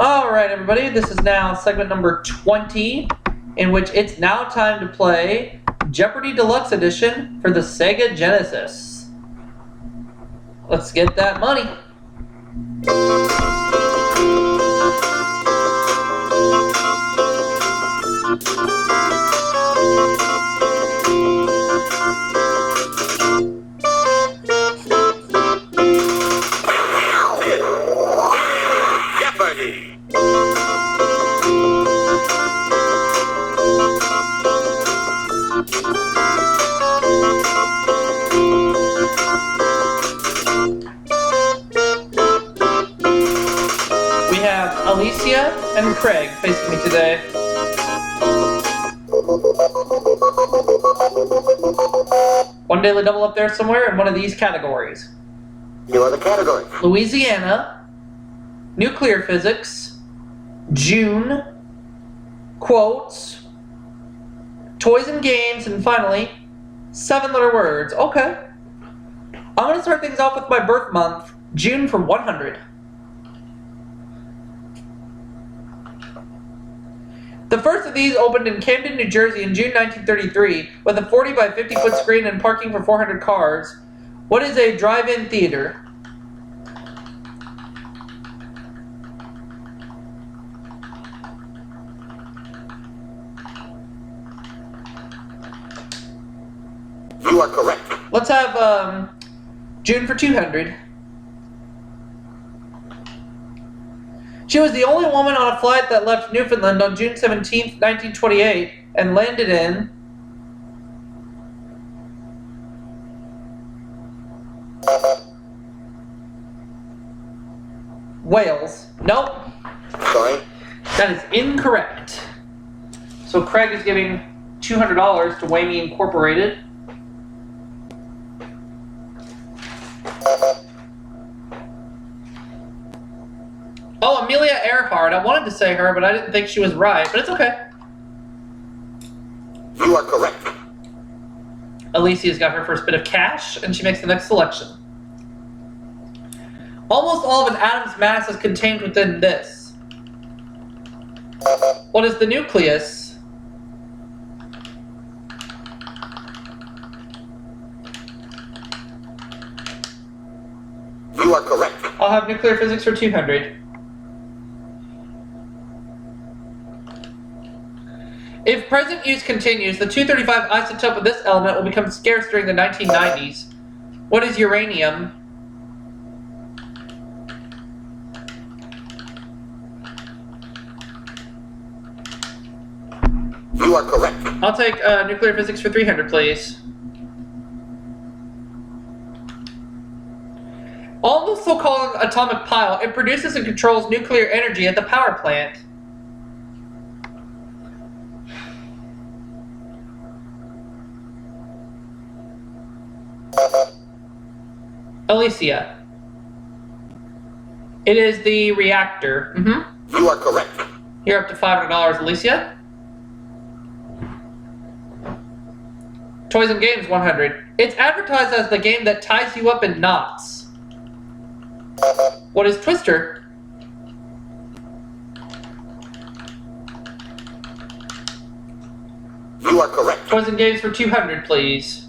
Alright everybody, this is now segment number 20, in which it's now time to play Jeopardy Deluxe Edition for the Sega Genesis. Let's get that money. Jeopardy! We have Alicia and Craig facing me today. One daily double up there somewhere in one of these categories. You are the category. Louisiana, nuclear physics, June, quotes, toys and games, and finally, 7-letter words. Okay. I'm going to start things off with my birth month, June from 100. The first of these opened in Camden, New Jersey in June 1933 with a 40 by 50 foot screen and parking for 400 cars. What is a drive-in theater? You are correct. Let's have June for 200. She was the only woman on a flight that left Newfoundland on June 17, 1928 and landed in Wales. Nope. Sorry. That is incorrect. So Craig is giving $200 to Whammy Incorporated. Oh, Amelia Earhart. I wanted to say her, but I didn't think she was right. But it's okay. You are correct. Alicia's got her first bit of cash, and she makes the next selection. Almost all of an atom's mass is contained within this. What is the nucleus? You are correct. I'll have nuclear physics for 200. If present use continues, the 235 isotope of this element will become scarce during the 1990s. What is uranium? You are correct. I'll take nuclear physics for 300, please. On the so-called atomic pile, it produces and controls nuclear energy at the power plant. Alicia. It is the reactor. You are correct. You're up to $500, Alicia. Toys and games, 100. It's advertised as the game that ties you up in knots. What is Twister? You are correct. Toys and games for 200, please.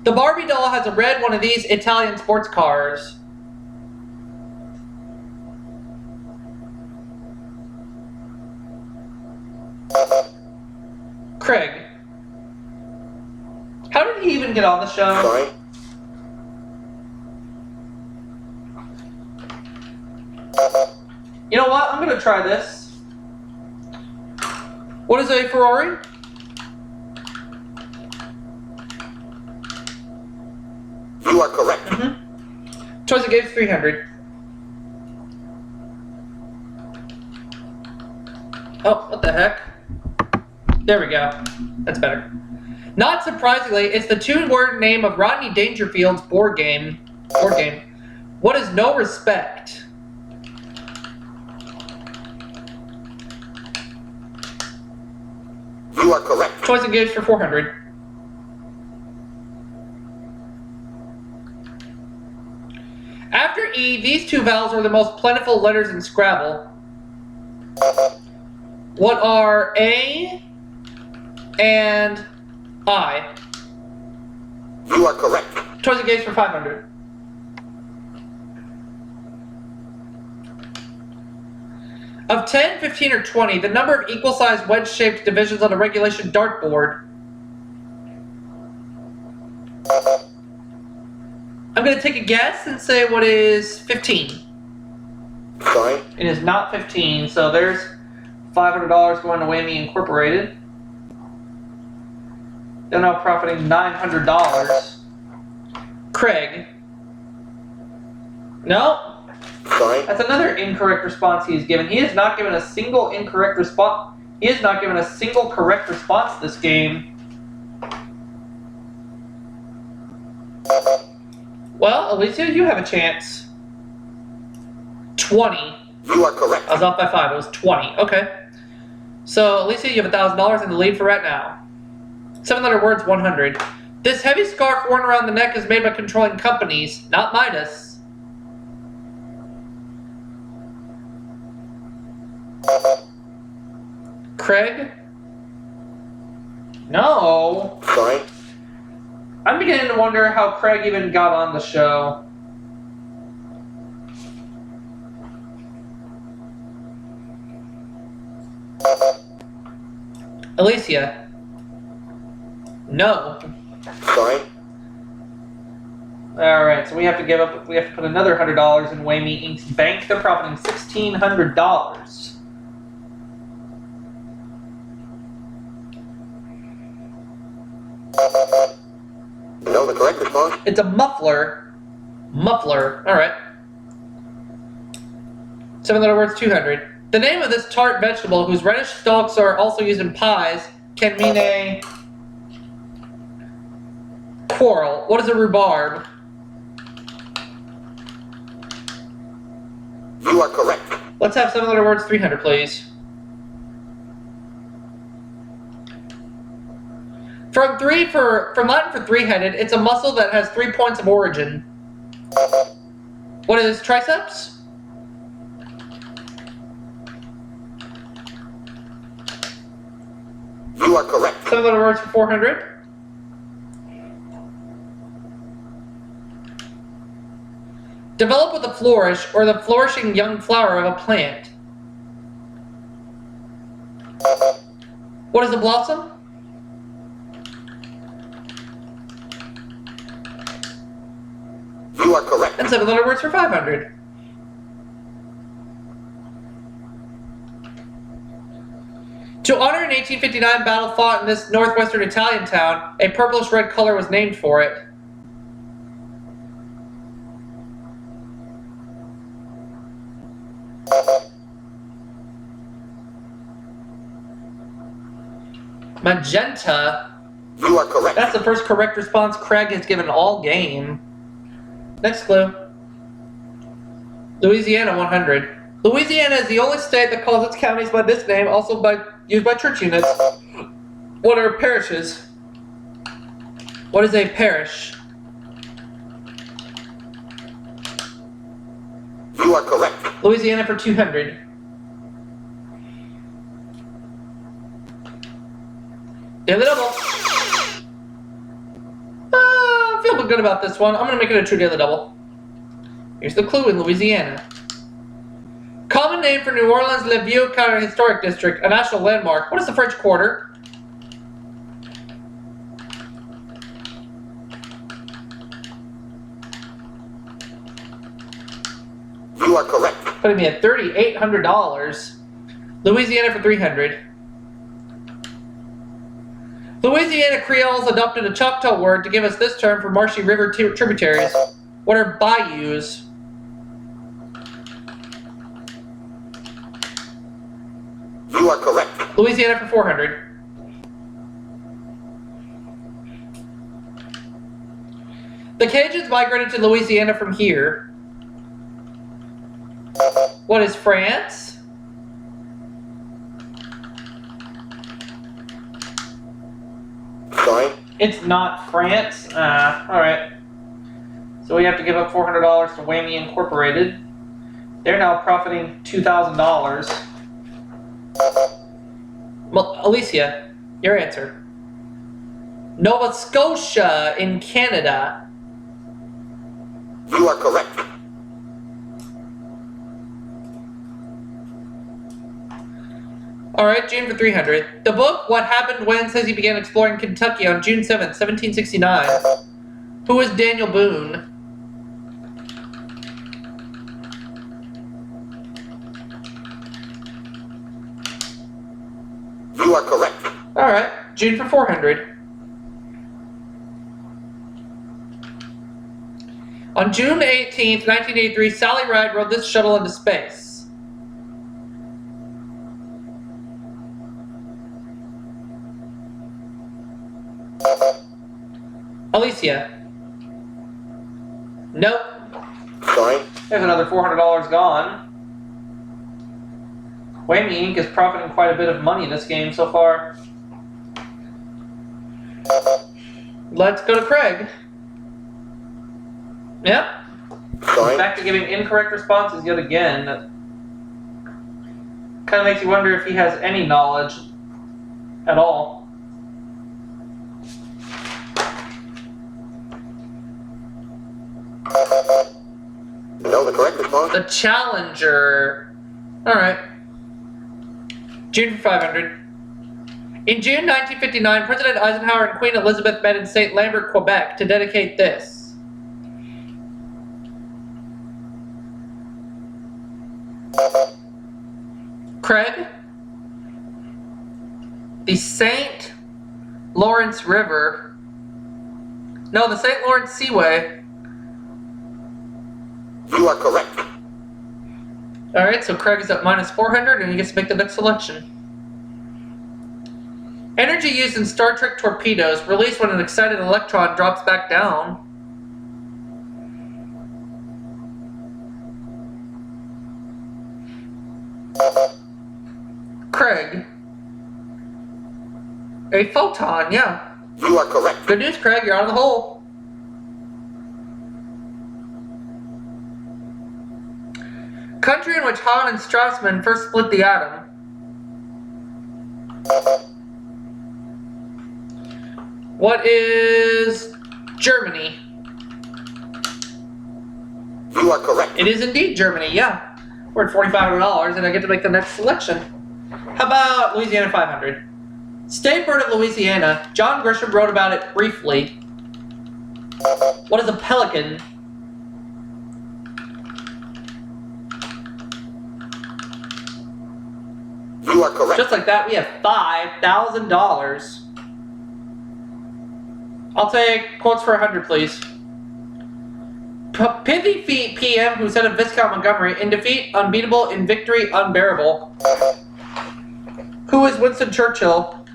The Barbie doll has a red one of these Italian sports cars. Craig. How did he even get on the show? Sorry. You know what? I'm gonna try this. What is a Ferrari? You are correct. Toys and games, 300. Oh, what the heck? There we go. That's better. Not surprisingly, it's the two-word name of Rodney Dangerfield's board game. What is no respect? You are correct. Toys and games for 400. After E, these two vowels are the most plentiful letters in Scrabble. What are A and I? You are correct. Toys and games for 500. Of 10, 15, or 20, the number of equal-sized wedge-shaped divisions on a regulation dartboard. I'm going to take a guess and say what is 15. Sorry. It is not 15, so there's $500 going to Whammy Incorporated. They're now profiting $900. Craig. No. Sorry. That's another incorrect response he has given. He has not given a single incorrect response. He has not given a single correct response to this game. Well, Alicia, you have a chance. 20. You are correct. I was off by 5. It was 20. Okay. So, Alicia, you have $1,000 in the lead for right now. 7-letter words, 100. This heavy scarf worn around the neck is made by controlling companies, not Midas. Craig? No. Sorry. I'm beginning to wonder how Craig even got on the show. Alicia? No. Sorry. Alright, so we have to put another $100 in Whammy Inc's bank. They're profiting $1,600. Know the correct response? It's a muffler. Muffler. Alright. 7-letter words, 200. The name of this tart vegetable, whose reddish stalks are also used in pies, can mean a quarrel. What is a rhubarb? You are correct. Let's have 7-letter words, 300, please. From Latin for three-headed, it's a muscle that has 3 points of origin. What is triceps? You are correct. 7-letter words for 400. Develop with a flourish, or the flourishing young flower of a plant. What is a blossom? You are correct. And 7-letter words for 500. To honor an 1859 battle fought in this northwestern Italian town, a purplish-red color was named for it. Magenta. You are correct. That's the first correct response Craig has given all game. Next clue. Louisiana, 100. Louisiana is the only state that calls its counties by this name, also used by church units. What are parishes? What is a parish? You are correct. Louisiana for 200. Daily double. I feel good about this one. I'm going to make it a true daily double. Here's the clue in Louisiana. Common name for New Orleans' Le Vieux Carré Historic District, a national landmark. What is the French Quarter? You are correct. Putting me at $3,800. Louisiana for 300. Louisiana Creoles adopted a Choctaw word to give us this term for marshy river tributaries. What are bayous? You are correct. Louisiana for 400. The Cajuns migrated to Louisiana from here. What is France? Sorry. It's not France. Alright. So we have to give up $400 to Whammy Incorporated. They're now profiting $2,000. Well, Alicia, your answer. Nova Scotia in Canada. You are correct. Alright, June for 300. The book, What Happened When, says he began exploring Kentucky on June 7th, 1769. Who is Daniel Boone? You are correct. Alright, June for 400. On June 18th, 1983, Sally Ride rode this shuttle into space. Alicia. Nope. Sorry. There's another $400 gone. Whammy Inc. is profiting quite a bit of money in this game so far. Let's go to Craig. Yep. Sorry. Back to giving incorrect responses yet again. That kind of makes you wonder if he has any knowledge at all. No, the correct response? The Challenger. Alright. June for 500. In June 1959, President Eisenhower and Queen Elizabeth met in St. Lambert, Quebec to dedicate this. Craig? The St. Lawrence River. No, the St. Lawrence Seaway. You are correct. Alright, so Craig is at minus 400 and he gets to make the next selection. Energy used in Star Trek torpedoes, released when an excited electron drops back down. Craig. A photon, yeah. You are correct. Good news, Craig, you're out of the hole. Country in which Hahn and Strassmann first split the atom. What is Germany? You are correct. It is indeed Germany, yeah. We're at $4,500 and I get to make the next selection. How about Louisiana 500? State bird of Louisiana. John Grisham wrote about it briefly. What is a pelican? You are correct. Just like that, we have $5,000. I'll take quotes for 100, please. Pithy feet PM, who said of Viscount Montgomery, in defeat, unbeatable, in victory, unbearable. Who is Winston Churchill?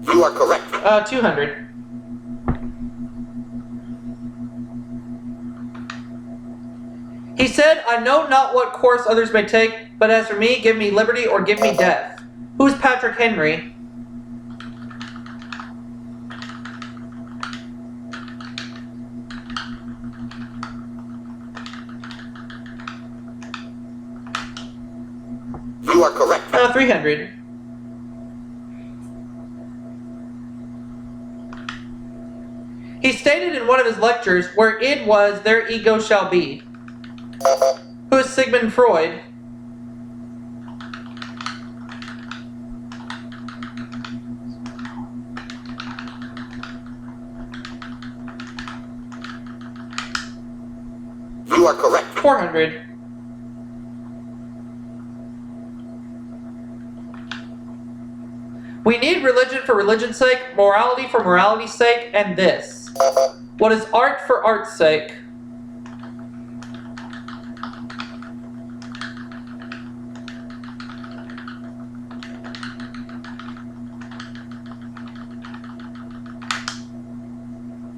You are correct. 200. He said, I know not what course others may take, but as for me, give me liberty or give me death. Who's Patrick Henry? You are correct. 300. He stated in one of his lectures, where id was, there ego shall be. Who is Sigmund Freud? You are correct. 400. We need religion for religion's sake, morality for morality's sake, and this. What is art for art's sake?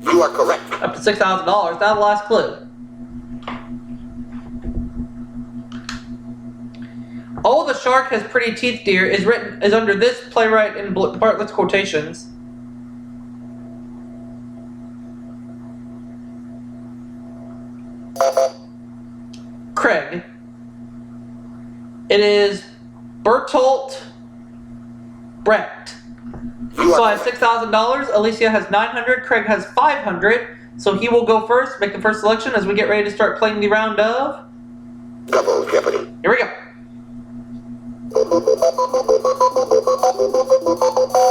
You are correct. Up to $6,000. Now the last clue. Oh, the shark has pretty teeth, dear is under this playwright in Bartlett's quotations. Craig. It is Bertolt Brecht. So I have $6,000. Alicia has $900. Craig has $500. So he will go first, make the first selection as we get ready to start playing the round of Double Jeopardy. Here we go.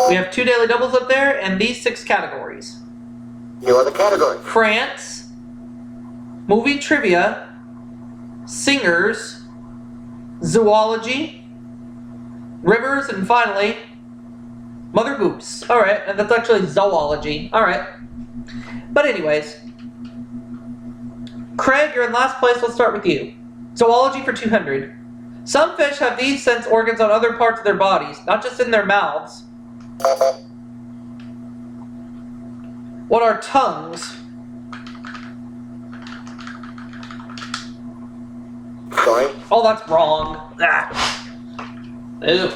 We have 2 daily doubles up there and these 6 categories. Here are the categories. France, movie trivia, singers, zoology, rivers, and finally, Mother Goose. Alright, and that's actually zoology. Alright. But anyways, Craig, you're in last place. Let's start with you. Zoology for 200. Some fish have these sense organs on other parts of their bodies, not just in their mouths. What are tongues? Sorry. Oh, that's wrong. Ah. Ew.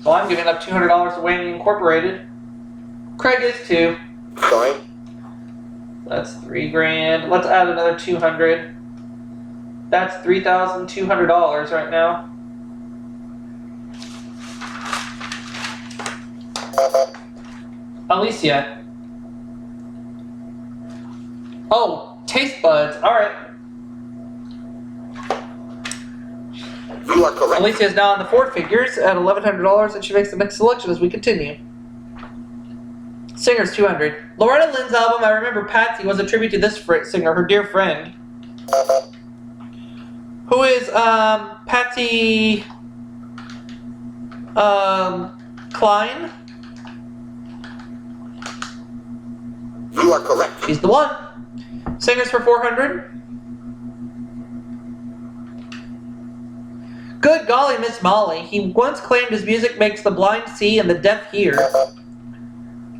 So I'm giving up $200 to Whammy Incorporated. Craig is too. Sorry. That's $3,000. Let's add another 200. That's $3,200 right now. Alicia. Oh, taste buds. All right. You are correct. Alicia is now on the 4 figures at $1,100, and she makes the next selection as we continue. Singers 200. Loretta Lynn's album "I Remember Patsy" was a tribute to this singer, her dear friend. Who is Patsy Cline? You are correct. She's the one. Singers for 400. Good golly, Miss Molly. He once claimed his music makes the blind see and the deaf hear.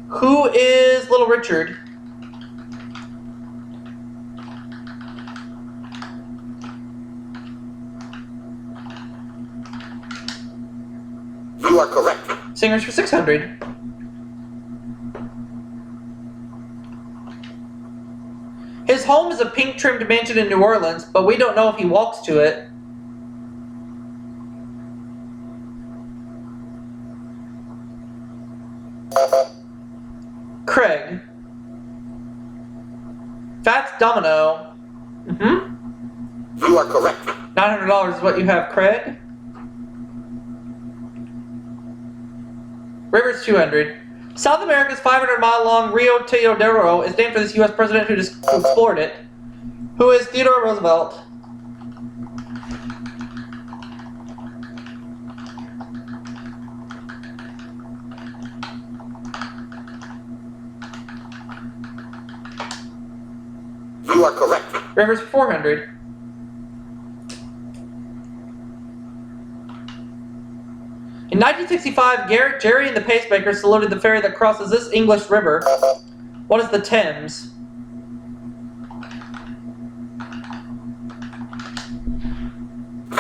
Who is Little Richard? You are correct. Singers for 600. His home is a pink-trimmed mansion in New Orleans, but we don't know if he walks to it. Craig. Fats Domino. You are correct. $900 is what you have, Craig. Rivers 200. South America's 500-mile-long Rio Teodoro is named for this U.S. president who explored it. Who is Theodore Roosevelt? You are correct. Rivers 400. In 1965, Jerry and the Pacemakers saluted the ferry that crosses this English river. What is the Thames?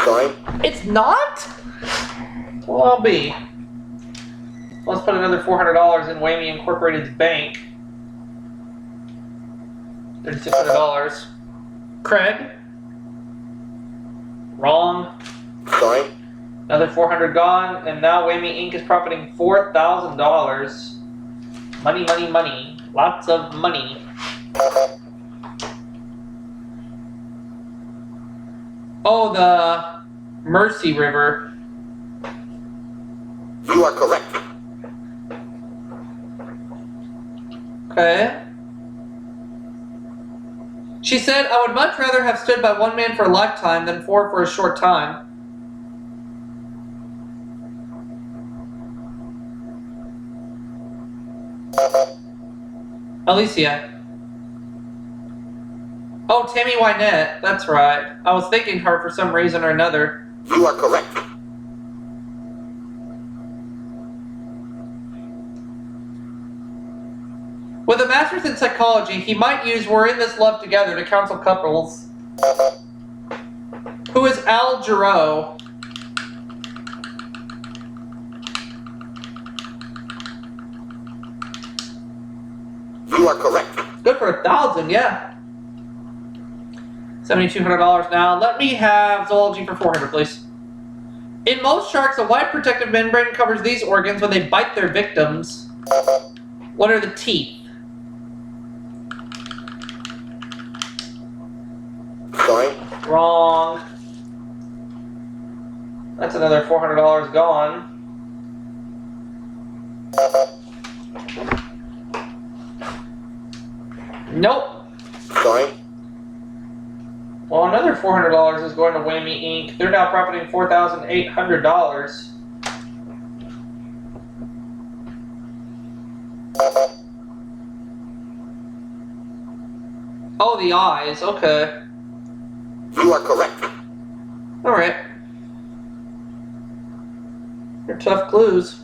Sorry. It's not? Well, I'll be. Let's put another $400 in Whammy Incorporated's bank. $3,600. Craig? Wrong. Sorry. Another 400 gone, and now Whammy Inc. is profiting $4,000. Money, money, money. Lots of money. Oh, the Mercy River. You are correct. Okay. She said, I would much rather have stood by one man for a lifetime than 4 for a short time. Alicia. Oh, Tammy Wynette. That's right. I was thinking her for some reason or another. You are correct. With a master's in psychology, he might use "we're in this love together" to counsel couples. Who is Al Jarreau? You are correct. Good for 1,000, yeah. $7,200 now. Let me have zoology for 400, please. In most sharks, a white protective membrane covers these organs when they bite their victims. What are the teeth? Sorry. Wrong. That's another $400 gone. Nope. Sorry. Well, another $400 is going to Whammy Inc. They're now profiting $4,800. Oh, the eyes. Okay. You are correct. Alright. They're tough clues.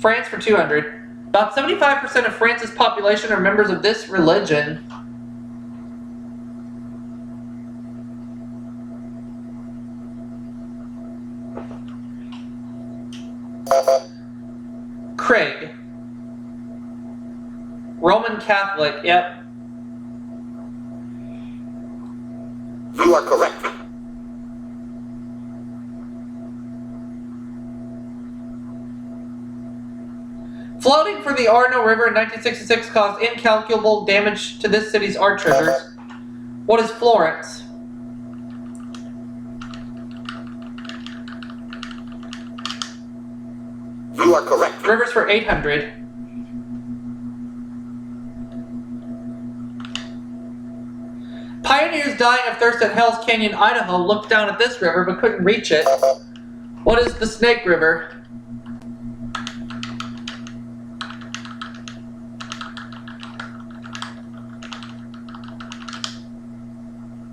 France for 200. About 75% of France's population are members of this religion. Craig. Roman Catholic, yep. You are correct. Flooding from the Arno River in 1966 caused incalculable damage to this city's art treasures. What is Florence? You are correct. Rivers for 800. Pioneers dying of thirst at Hell's Canyon, Idaho looked down at this river but couldn't reach it. What is the Snake River?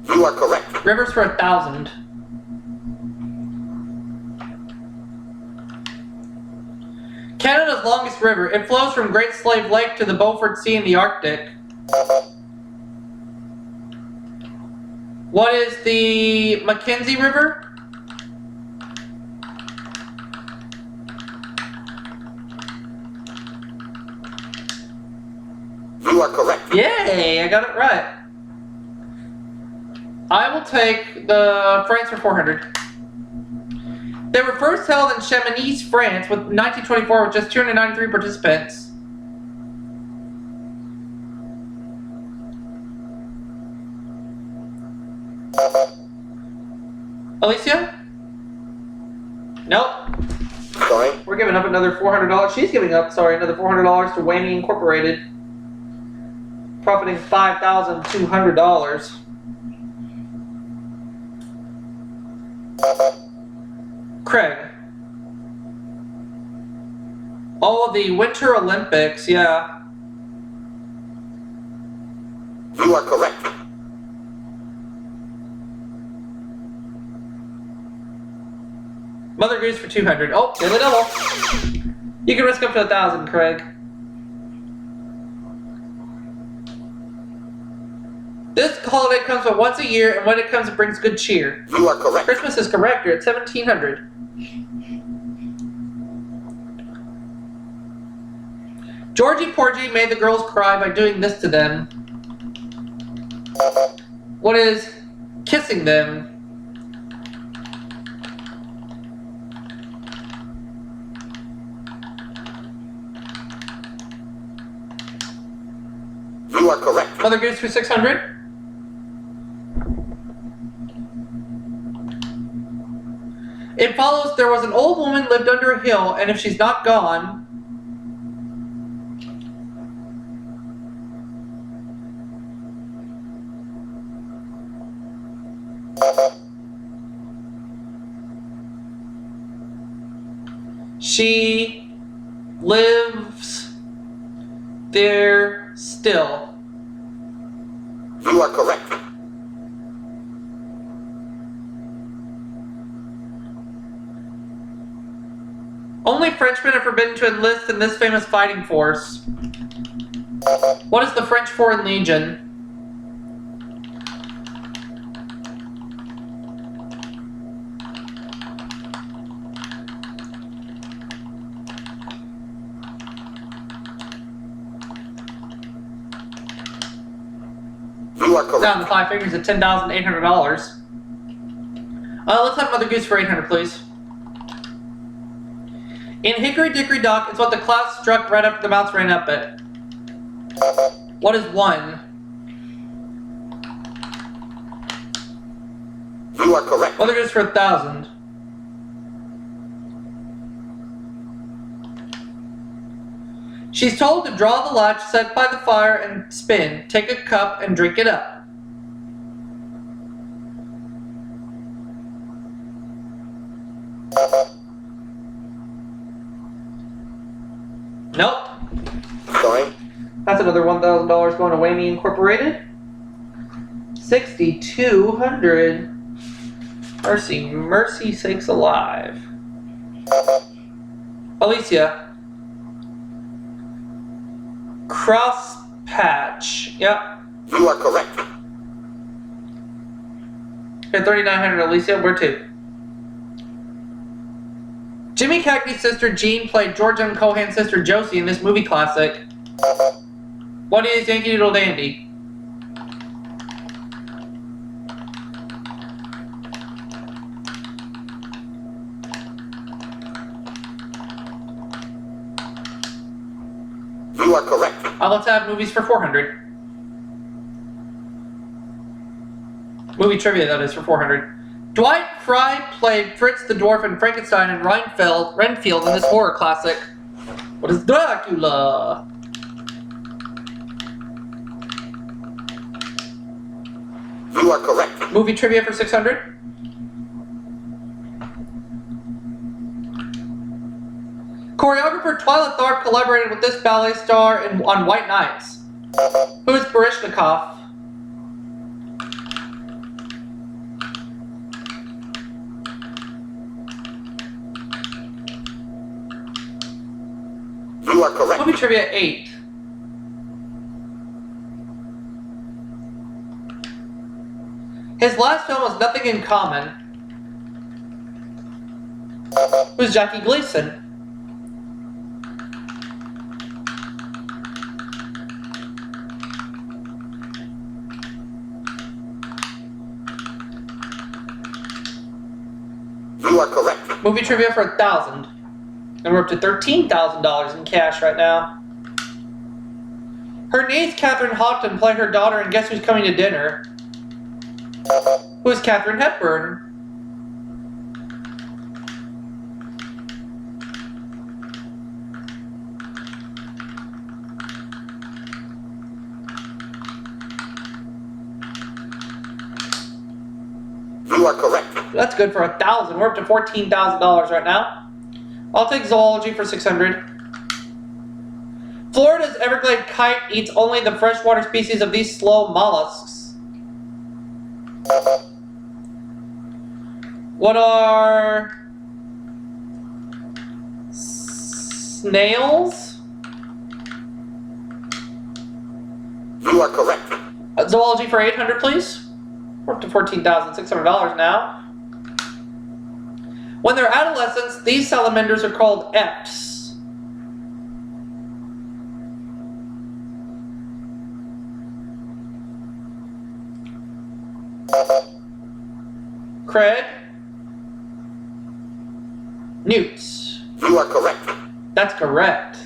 You are correct. Rivers for 1,000. Canada's longest river. It flows from Great Slave Lake to the Beaufort Sea in the Arctic. What is the Mackenzie River? You are correct. Yay, I got it right. I will take the France for 400. They were first held in Chamonix, France, with 1924 with just 293 participants. Alicia? Nope. Sorry. We're giving up another $400. She's giving up, sorry, another $400 to Whammy Incorporated. Profiting $5,200. Craig. Oh, the Winter Olympics, yeah. You are correct. Mother Goose for 200. Oh, nearly double. You can risk up to 1,000, Craig. This holiday comes but once a year, and when it comes, it brings good cheer. You are correct. Christmas is correct. You're at 1,700. Georgie Porgy made the girls cry by doing this to them. What is kissing them? You are correct. Mother Goose for 600. It follows there was an old woman lived under a hill, and if she's not gone, she lives there still. You are correct. Only Frenchmen are forbidden to enlist in this famous fighting force. What is the French Foreign Legion? are correct. Down the five fingers at $10,800. Let's have Mother Goose for 800, please. In Hickory Dickory Dock, it's what the cloud struck right after the mouse ran up it. What is one? You are correct. Mother Goose for 1,000. She's told to draw the latch, set by the fire, and spin. Take a cup and drink it up. Nope. Sorry. That's another $1,000 going to Whammy Incorporated. 6,200. Mercy, mercy sakes alive. Alicia. Cross patch. Yep. You are correct. Okay, 3,900, Alicia. Where to? Jimmy Cagney's sister Jean played George M. Cohan's sister Josie in this movie classic. What is Yankee Doodle Dandy? You are correct. Let's have movies for 400. Movie trivia, that is, for 400. Dwight Fry played Fritz the Dwarf in Frankenstein and Renfield in this horror classic. What is Dracula? You are correct. Movie trivia for 600. Choreographer Twyla Tharp collaborated with this ballet star on White Nights. Who is Baryshnikov? You are correct. Movie trivia 8. His last film was Nothing in Common. Who's Jackie Gleason? You are correct. Movie trivia for 1,000. And we're up to $13,000 in cash right now. Her niece, Catherine Houghton, played her daughter in Guess Who's Coming to Dinner? Who's Katharine Hepburn? You are correct. That's good for 1,000. We're up to $14,000 right now. I'll take zoology for 600. Florida's Everglade kite eats only the freshwater species of these slow mollusks. What are snails? You are correct. Zoology for 800, please. We're up to $14,600 now. When they're adolescents, these salamanders are called eps. Craig? Newts. You are correct. That's correct.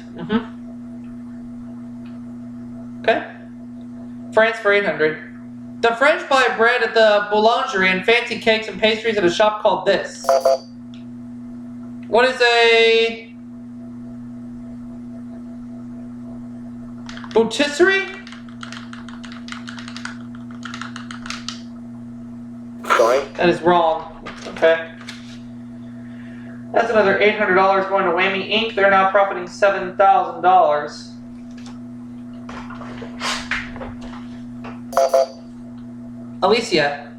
Okay. France for 800. The French buy bread at the boulangerie and fancy cakes and pastries at a shop called this. What is a boutisserie? Sorry. That is wrong. Okay. That's another $800 going to Whammy Inc. They're now profiting $7,000. Alicia.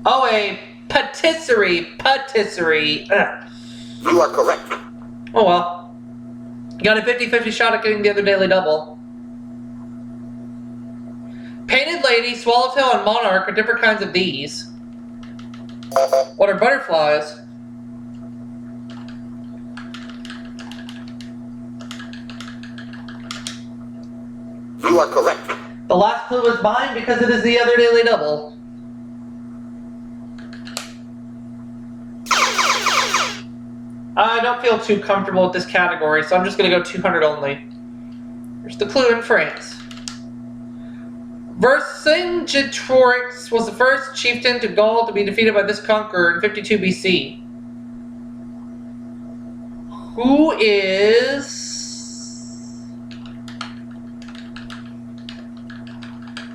Oh, a patisserie. Patisserie. Ugh. You are correct. Oh well. You got a 50-50 shot at getting the other daily double. Painted Lady, Swallowtail, and Monarch are different kinds of these. What are butterflies? You are correct. The last clue is mine because it is the other daily double. I don't feel too comfortable with this category, so I'm just going to go 200 only. Here's the clue in France. Vercingetorix was the first chieftain to Gaul to be defeated by this conqueror in 52 BC. Who is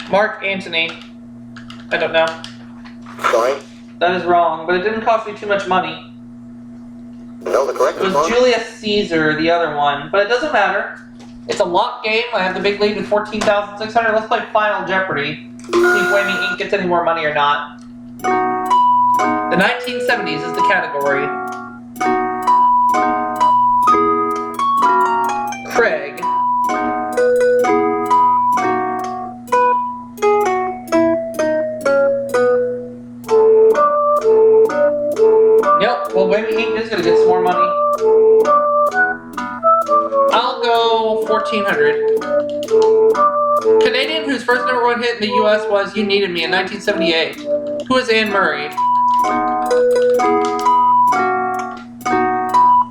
Mark Antony? I don't know. Sorry. That is wrong, but it didn't cost me too much money. No, the correct It was response. Julius Caesar, the other one, but it doesn't matter. It's a lock game. I have the big lead with 14,600. Let's play Final Jeopardy. See if Whammy Inc. gets any more money or not. The 1970s is the category. Craig. Yep, well, Whammy Inc. is going to get some more money. I'll go 1,400. Canadian whose first #1 hit in the US was You Needed Me in 1978. Who is Anne Murray?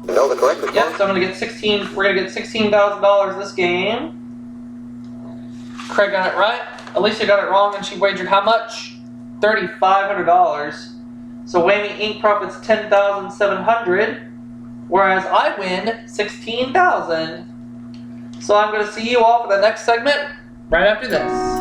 No, the correct response. Yep, so I'm gonna get we're gonna get $16,000 this game. Craig got it right. Alicia got it wrong and she wagered how much? $3,500. So Whammy Inc. profits $10,700. Whereas I win $16,000. So I'm going to see you all for the next segment right after this.